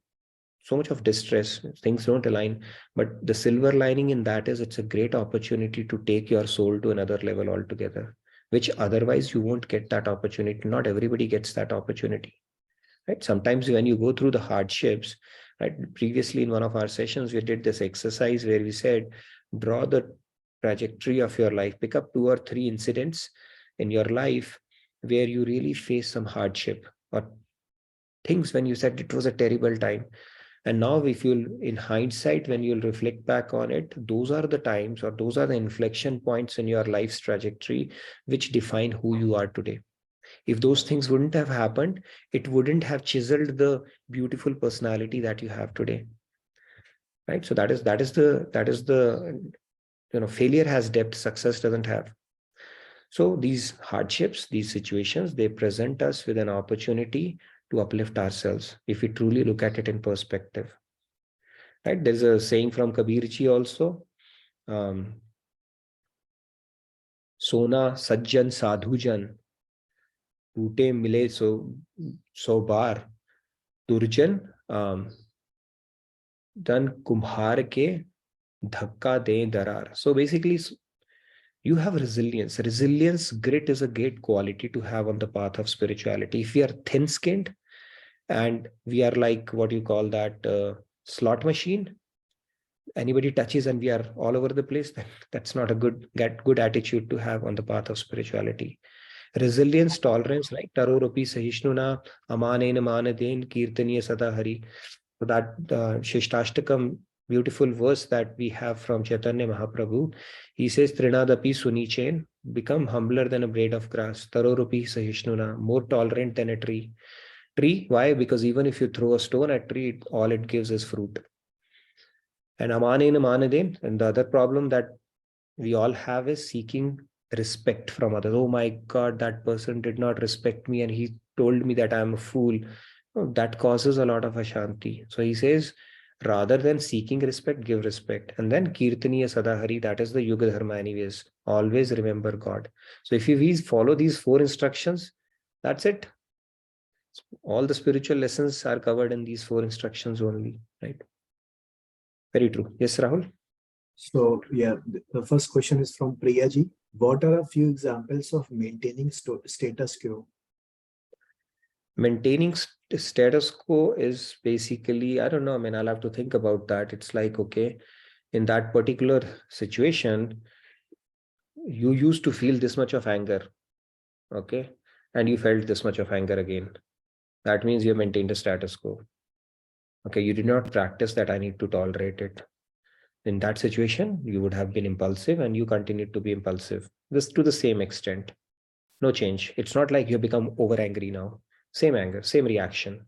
so much of distress. Things don't align. But the silver lining in that is it's a great opportunity to take your soul to another level altogether, which otherwise you won't get that opportunity. Not everybody gets that opportunity, right? Sometimes when you go through the hardships, right? Previously in one of our sessions, we did this exercise where we said, draw the trajectory of your life, pick up 2 or 3 incidents in your life where you really face some hardship or things when you said it was a terrible time. And now if you'll, in hindsight, when you'll reflect back on it, those are the times or those are the inflection points in your life's trajectory which define who you are today. If those things wouldn't have happened, it wouldn't have chiseled the beautiful personality that you have today. Right? So that is the failure has depth, success doesn't have. So these hardships, these situations, they present us with an opportunity to uplift ourselves if we truly look at it in perspective. Right? There's a saying from Kabirji also, Sona Sajjan Sadhujan, टूटे मिले सौ बार दुर्जन धन कुम्हार के धक्का दे दरार. So basically, you have resilience. Grit is a great quality to have on the path of spirituality. If we are thin-skinned and we are like what you call that slot machine, anybody touches and we are all over the place, that's not a good attitude to have on the path of spirituality. Resilience, tolerance, right? Tarorupi sahishnuna amanena manaden kirtaniya sada hari. So that Shishtashtakam, beautiful verse that we have from Chaitanya Mahaprabhu, he says, Trinadapi sunichen, become humbler than a blade of grass. Tarorupi sahishnuna, more tolerant than a tree. Why? Because even if you throw a stone at tree, all it gives is fruit. And amanena manaden, and the other problem that we all have is seeking respect from others. Oh my God, that person did not respect me and he told me that I'm a fool. Oh, that causes a lot of Ashanti. So he says, rather than seeking respect, give respect. And then Kirtaniya Sadahari, that is the Yuga Dharma anyways. Always remember God. So if we follow these 4 instructions, that's it. All the spiritual lessons are covered in these 4 instructions only, right? Very true. Yes, Rahul? So yeah, the first question is from Priya ji. What are a few examples of maintaining status quo? Maintaining status quo is basically, I don't know, I'll have to think about that. It's like, okay, in that particular situation, you used to feel this much of anger, okay, and you felt this much of anger again. That means you maintained a status quo. Okay, you did not practice that I need to tolerate it. In that situation, you would have been impulsive and you continued to be impulsive. This to the same extent. No change. It's not like you become over angry now. Same anger, same reaction.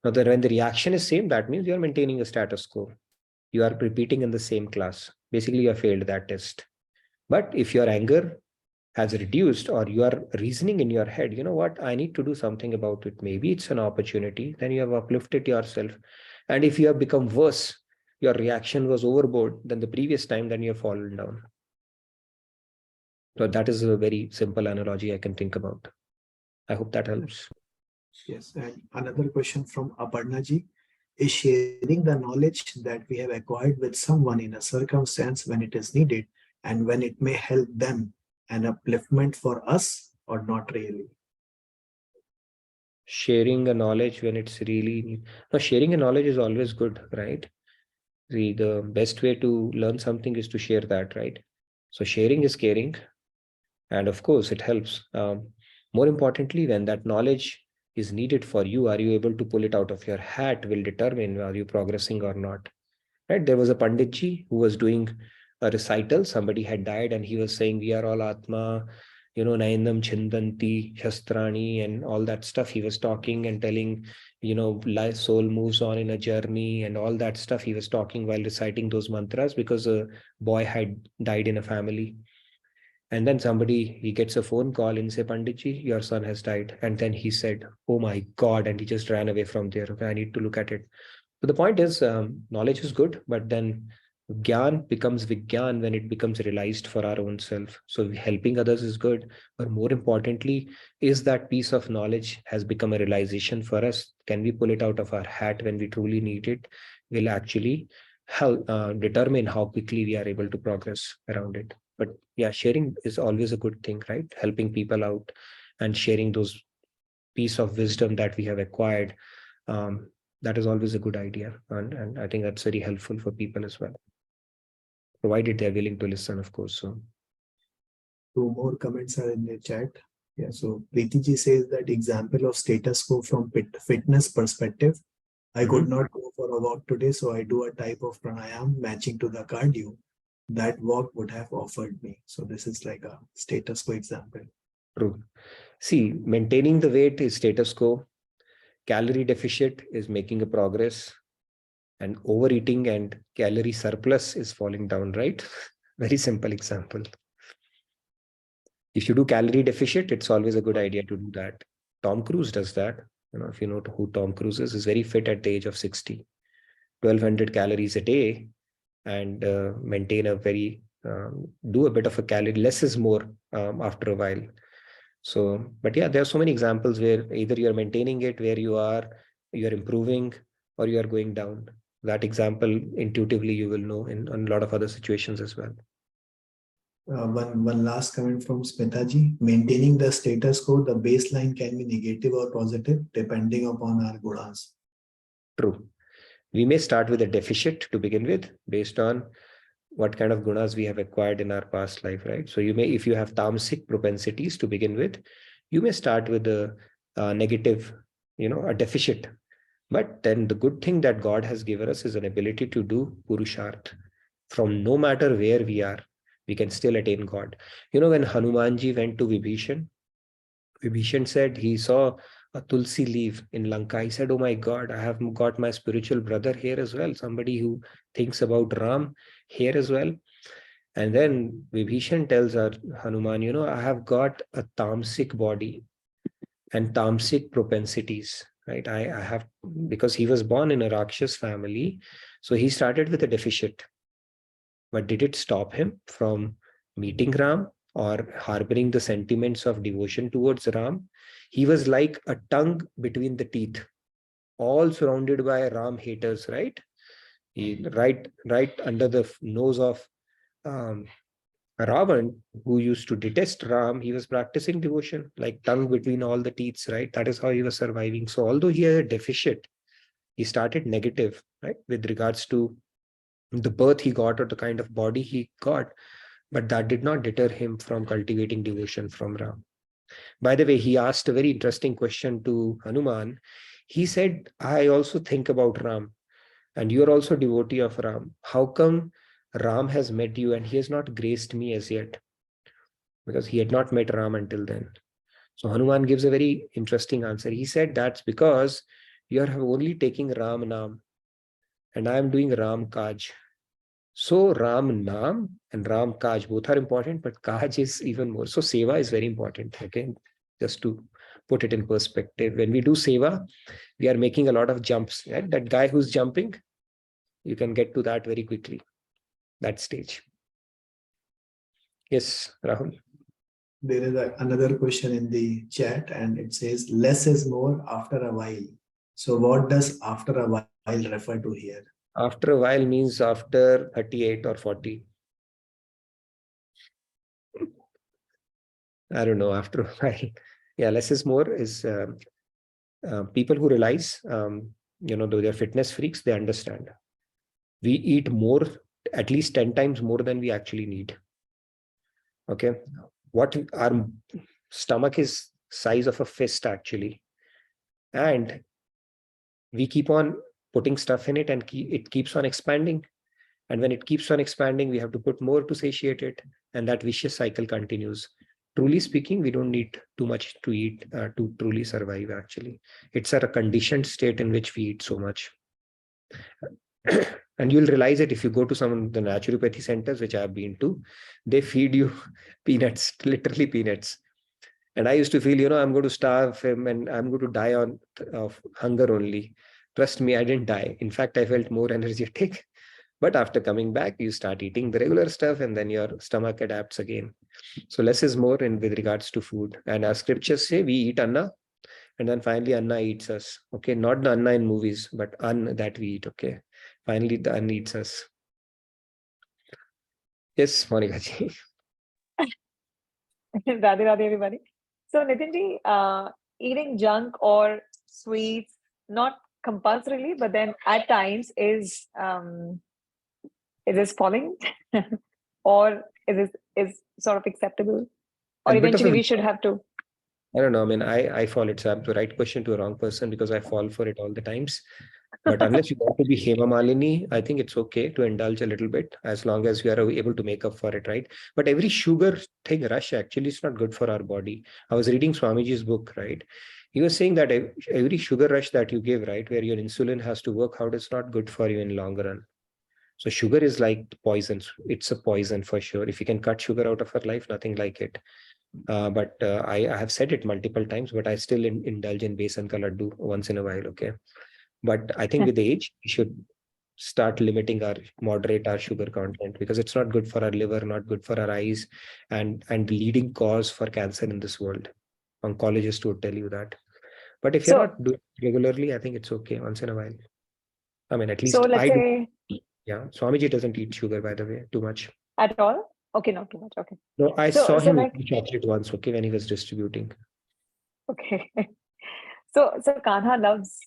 Now, when the reaction is same, that means you are maintaining a status quo. You are repeating in the same class. Basically, you have failed that test. But if your anger has reduced, or you are reasoning in your head, you know what, I need to do something about it. Maybe it's an opportunity. Then you have uplifted yourself. And if you have become worse, your reaction was overboard than the previous time, then you have fallen down. So that is a very simple analogy I can think about. I hope that helps. Yes, and another question from Aparnaji. Is sharing the knowledge that we have acquired with someone in a circumstance when it is needed and when it may help them an upliftment for us, or not really? Sharing a knowledge when it's really, no, sharing a knowledge is always good, right? The best way to learn something is to share that, right? So sharing is caring, and of course it helps. More importantly, when that knowledge is needed for you, are you able to pull it out of your hat will determine are you progressing or not, right? There was a Panditji who was doing a recital. Somebody had died and he was saying, we are all Atma, Nainam Chindanti, Shastrani, and all that stuff. He was talking and telling, soul moves on in a journey and all that stuff. He was talking while reciting those mantras because a boy had died in a family. And then he gets a phone call and say, Panditji, your son has died. And then he said, oh my God. And he just ran away from there. Okay, I need to look at it. So the point is, knowledge is good, but then Gyan becomes Vigyan when it becomes realized for our own self. So helping others is good, but more importantly, is that piece of knowledge has become a realization for us. Can we pull it out of our hat when we truly need it? Will actually help determine how quickly we are able to progress around it. But yeah, sharing is always a good thing, right? Helping people out and sharing those piece of wisdom that we have acquired. That is always a good idea. And I think that's very helpful for people as well, provided they're willing to listen, of course. So 2 more comments are in the chat. Yeah, so Preeti ji says that example of status quo from fitness perspective. I could not go for a walk today, so I do a type of pranayam matching to the cardio that walk would have offered me. So this is like a status quo example. true. See, maintaining the weight is status quo. Calorie deficit is making a progress. And overeating and calorie surplus is falling down, right? Very simple example. If you do calorie deficit, it's always a good idea to do that. Tom Cruise does that. If you know who Tom Cruise is very fit at the age of 60. 1200 calories a day, and maintain a very, do a bit of a calorie, less is more after a while. So, but yeah, there are so many examples where either you're maintaining it where you're improving, or you are going down. That example intuitively you will know in a lot of other situations as well. One last comment from Smitaji. Maintaining the status quo, the baseline can be negative or positive depending upon our gunas. True. We may start with a deficit to begin with based on what kind of gunas we have acquired in our past life, right? So you may, if you have tamasic propensities to begin with, you may start with a negative, a deficit. But then the good thing that God has given us is an ability to do Purusharth. From no matter where we are, we can still attain God. When Hanumanji went to Vibhishan, Vibhishan said he saw a tulsi leaf in Lanka. He said, oh my God, I have got my spiritual brother here as well. Somebody who thinks about Ram here as well. And then Vibhishan tells Hanuman, I have got a tamasic body and tamasic propensities, right? I have, because he was born in a Rakshas family. So he started with a deficit. But did it stop him from meeting Ram or harboring the sentiments of devotion towards Ram? He was like a tongue between the teeth, all surrounded by Ram haters, right? Right under the nose of Ravan, who used to detest Ram, he was practicing devotion, like tongue between all the teeth, right? That is how he was surviving. So although he had a deficit, he started negative, right? With regards to the birth he got or the kind of body he got, but that did not deter him from cultivating devotion from Ram. By the way, he asked a very interesting question to Hanuman. He said, I also think about Ram, and you're also devotee of Ram. How come Ram has met you and he has not graced me as yet? Because he had not met Ram until then. So Hanuman gives a very interesting answer. He said, that's because you are only taking Ram Naam, and I am doing Ram Kaj. So Ram Naam and Ram Kaj both are important, but Kaj is even more. So Seva is very important. Okay, just to put it in perspective, when we do Seva, we are making a lot of jumps. Right? That guy who's jumping, you can get to that very quickly. That stage. Yes, Rahul. There is another question in the chat, and it says less is more after a while. So what does after a while refer to here? After a while means after 38 or 40. I don't know, after a while. Yeah, less is more is people who realize, though they're fitness freaks, they understand. We eat more, at least 10 times more than we actually need. Okay. What our stomach is size of a fist actually. And we keep on putting stuff in it and it keeps on expanding. And when it keeps on expanding, we have to put more to satiate it. And that vicious cycle continues. Truly speaking, we don't need too much to eat to truly survive, actually. It's a conditioned state in which we eat so much. And you'll realize it if you go to some of the naturopathy centers, which I've been to, they feed you peanuts, literally peanuts. And I used to feel, I'm going to starve him and I'm going to die of hunger only. Trust me, I didn't die. In fact, I felt more energetic. But after coming back, you start eating the regular stuff and then your stomach adapts again. So less is more with regards to food. And as scriptures say, we eat anna and then finally anna eats us. Okay, not the anna in movies, but anna that we eat. Okay, finally the anna eats us. Yes, Monica ji. Radhe Radhe, everybody. So Nitinji, eating junk or sweets, not compulsorily, but then at times is this falling or is sort of acceptable, or eventually we should have to. I don't know. I mean, I fall. It's the right question to a wrong person because I fall for it all the times. But unless you want to be Hema Malini, I think it's okay to indulge a little bit as long as you are able to make up for it, right? But every sugar thing rush actually is not good for our body. I was reading Swamiji's book, right? He was saying that every sugar rush that you give, right, where your insulin has to work out, is not good for you in long run. So sugar is like poison. It's a poison for sure. If you can cut sugar out of our life, nothing like it. But I have said it multiple times, but I still indulge in besan ka laddu once in a while. Okay. But I think with age, we should start moderate our sugar content because it's not good for our liver, not good for our eyes, and leading cause for cancer in this world. Oncologists would tell you that. But if you're not doing it regularly, I think it's okay once in a while. I mean, at least let's say, yeah, Swamiji doesn't eat sugar, by the way, too much. At all? Okay, not too much. Okay. No, I saw him eat chocolate once, okay, when he was distributing. Okay. So Kanha loves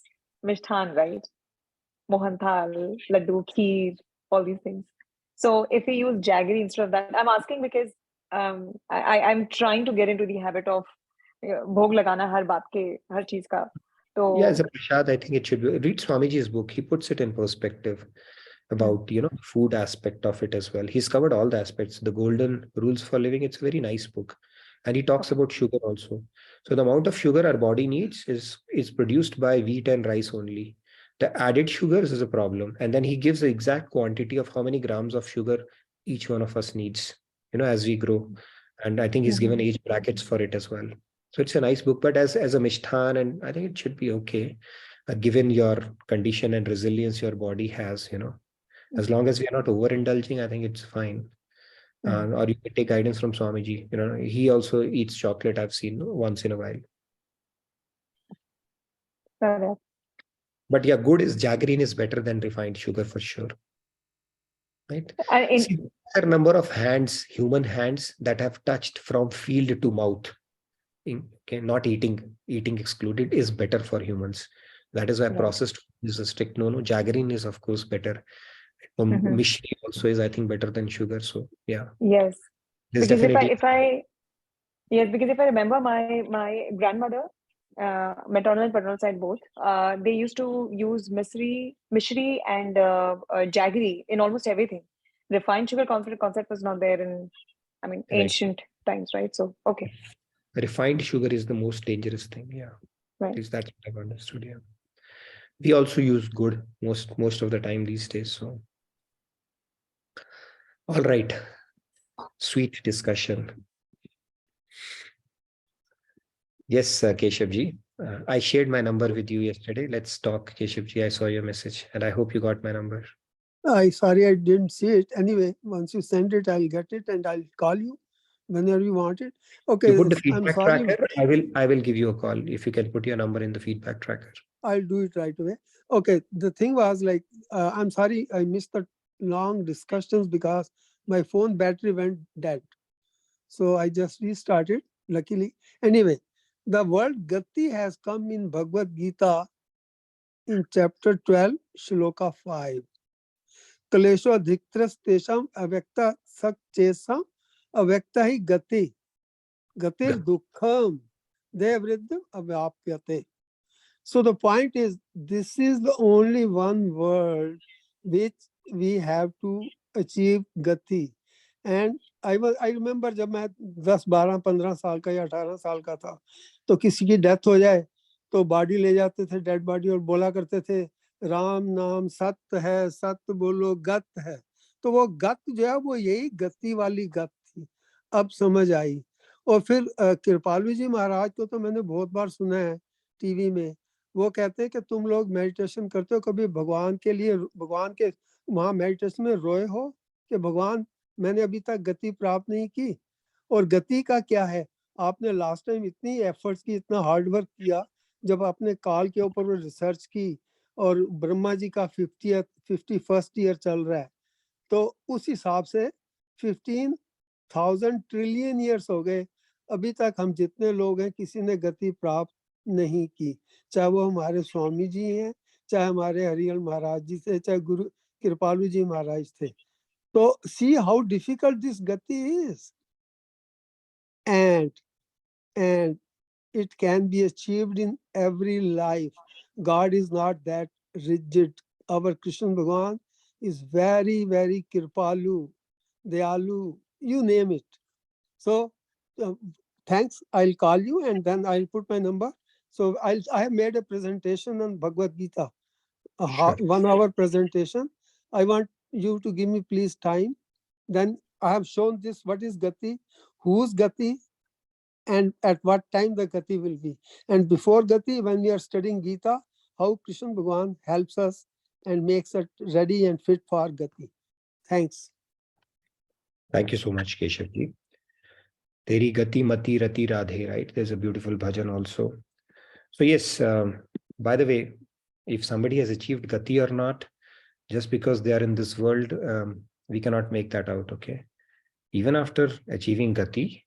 Mishthan, right? Mohanthal, Laddu, Kheer, all these things. So if we use jaggery instead of that, I'm asking because I'm trying to get into the habit of bhog lagana har baat ke, har cheez ka. So, yeah, as a prasad, I think it should be. Read Swamiji's book. He puts it in perspective about, food aspect of it as well. He's covered all the aspects. The Golden Rules for Living, it's a very nice book. And he talks about sugar also. So the amount of sugar our body needs is produced by wheat and rice only. The added sugars is a problem. And then he gives the exact quantity of how many grams of sugar each one of us needs, as we grow. And I think he's given age brackets for it as well. So it's a nice book, but as a Mishthan, and I think it should be okay, given your condition and resilience your body has, as long as we are not overindulging, I think it's fine. Or you can take guidance from Swamiji. He also eats chocolate, I've seen once in a while. But yeah, good is jaggery is better than refined sugar for sure. Right? See, there are a number of hands, human hands, that have touched from field to mouth. Okay, not eating excluded, is better for humans. That is why processed is a strict no. Jaggery is of course better. Mishri also is, I think, better than sugar. So yeah. Yes. There's because definitely because if I remember my grandmother, maternal and paternal side both, they used to use mishri and jaggery in almost everything. Refined sugar concept was not there in, ancient times, right? So okay. Refined sugar is the most dangerous thing. Yeah. Right. At least that's what I've understood. Yeah. We also use good most of the time these days. So All right. Sweet discussion. Yes, Keshavji. I shared my number with you yesterday. Let's talk, Keshavji. I saw your message and I hope you got my number. Sorry, I didn't see it. Anyway, once you send it, I'll get it and I'll call you whenever you want it. Okay, You put the I'm feedback sorry. tracker. I will give you a call if you can put your number in the feedback tracker. I'll do it right away. Okay, the thing was like, I'm sorry I missed the long discussions because my phone battery went dead. So I just restarted, luckily. Anyway, the word Gati has come in Bhagavad Gita in chapter 12, Shloka 5. Kalesho adhiktras tesham avyakta sakchesam avyakta hi gati. Gatir dukkham devriddham avyapyate. So the point is, this is the only one word which we have to achieve gati. And I remember जब मैं 10, 12, 15 साल का या 18 साल का था, तो किसी की डेथ हो जाए तो बॉडी ले जाते थे, डेड बॉडी, और बोला करते थे राम नाम सत्य है, सत्य बोलो गत है. तो वो गत जो है वो यही गति वाली गत थी. अब समझ आई. और फिर कृपालु जी महाराज को तो मैंने बहुत बार सुना है टीवी में. वो कहते हैं कि तुम लोग मेडिटेशन करते हो, कभी भगवान के लिए, भगवान के वहाँ मेडिटेशन में रोए हो कि भगवान मैंने अभी तक गति प्राप्त नहीं की. और गति का क्या है, आपने लास्ट टाइम इतनी एफर्ट्स की, इतना हार्ड वर्क किया, जब आपने काल के ऊपर रिसर्च की और ब्रह्मा जी का 51st ईयर चल रहा है, तो उस हिसाब से 15,000 ट्रिलियन ईयर्स हो गए, अभी तक हम जितने लोग हैं किसी ने गति प्राप्त नहीं की. चाहे वो हमारे स्वामी जी हैं, चाहे हमारे हरिहर महाराज जी थे, चाहे गुरु कृपालु जी महाराज थे. तो see how difficult this gati is, and it can be achieved in every life. God is not that rigid. Our Krishna Bhagavan is very, very kripalu, dayalu, you name it. So thanks. I'll call you and then I'll put my number. So I have made a presentation on Bhagavad Gita, a Sure. 1 hour presentation. I want you to give me please time. Then I have shown this, what is Gati, whose Gati, and at what time the Gati will be. And before Gati, when we are studying Gita, how Krishna Bhagavan helps us and makes us ready and fit for Gati. Thanks. Thank you so much, Keshavji. Teri gati mati rati radhe, right? There's a beautiful bhajan also. So yes, by the way, if somebody has achieved gati or not, just because they are in this world, we cannot make that out, okay? Even after achieving gati,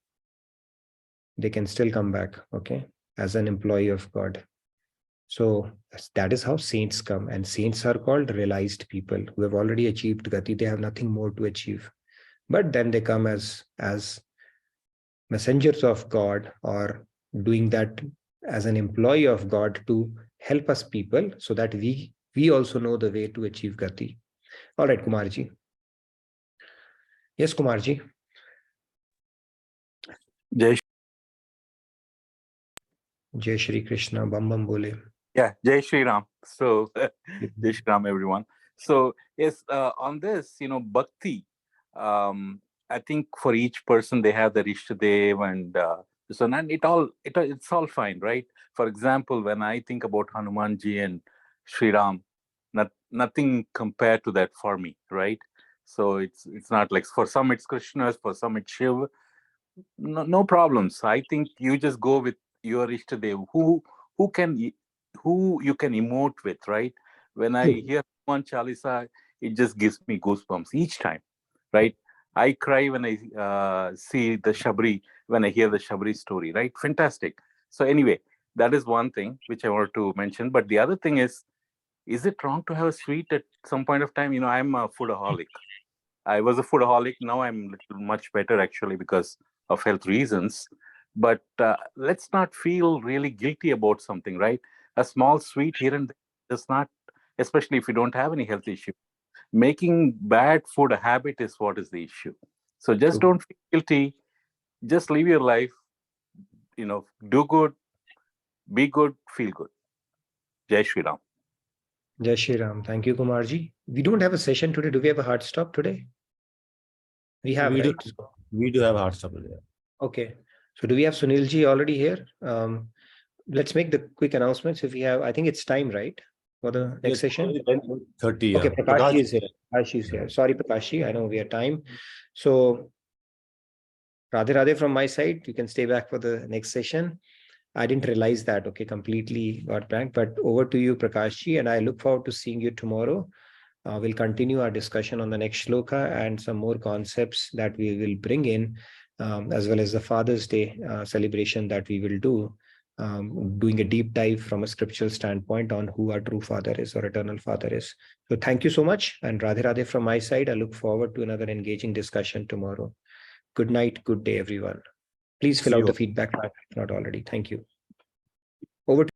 they can still come back, okay, as an employee of God. So that is how saints come, and saints are called realized people who have already achieved gati. They have nothing more to achieve, but then they come as messengers of God, or doing that as an employee of God to help us people, so that we also know the way to achieve gati. All right, Kumarji. Yes, Kumarji. Jai Shri Krishna, Bam Bam Bole. Yeah, Jai Shri Ram. So, Jai Shri Ram, everyone. So, yes, on this, bhakti, I think for each person they have their Ishtadev and so on, and it's all fine, right? For example, when I think about Hanumanji and Shri Ram, nothing compared to that for me, right? So it's not like, for some it's Krishna, for some it's Shiva. No problems. I think you just go with your Ishtadev, who you can emote with, right? When I hear one Chalisa, it just gives me goosebumps each time, right? I cry when I see the Shabri, when I hear the Shabri story, right? Fantastic. So anyway, that is one thing which I wanted to mention. But the other thing is it wrong to have a sweet at some point of time? I'm a foodaholic. I was a foodaholic. Now I'm much better, actually, because of health reasons. But let's not feel really guilty about something, right? A small sweet here and there does not, especially if you don't have any health issue. Making bad food a habit is what is the issue. So just don't feel guilty. Just live your life. Do good, be good, feel good. Jai Shri Ram. Jai Shri Ram. Thank you, Kumarji. We don't have a session today. Do we have a hard stop today? We have, We do, right? we do have heart stopper there. Okay. So do we have Sunilji already here? Let's make the quick announcements if we have. I think it's time, right? For the next session? 30, Okay, yeah. Prakash is here. Prakash is here. Sorry, Prakash, I know we are time. So Radhe Radhe from my side, you can stay back for the next session. I didn't realize that. Okay, completely got blank. But over to you, Prakashji, and I look forward to seeing you tomorrow. We'll continue our discussion on the next shloka and some more concepts that we will bring in, as well as the Father's Day celebration that we will do, doing a deep dive from a scriptural standpoint on who our true Father is or eternal Father is. So thank you so much. And Radhe Radhe from my side, I look forward to another engaging discussion tomorrow. Good night, good day, everyone. Please fill out the feedback if not already. Thank you. Over to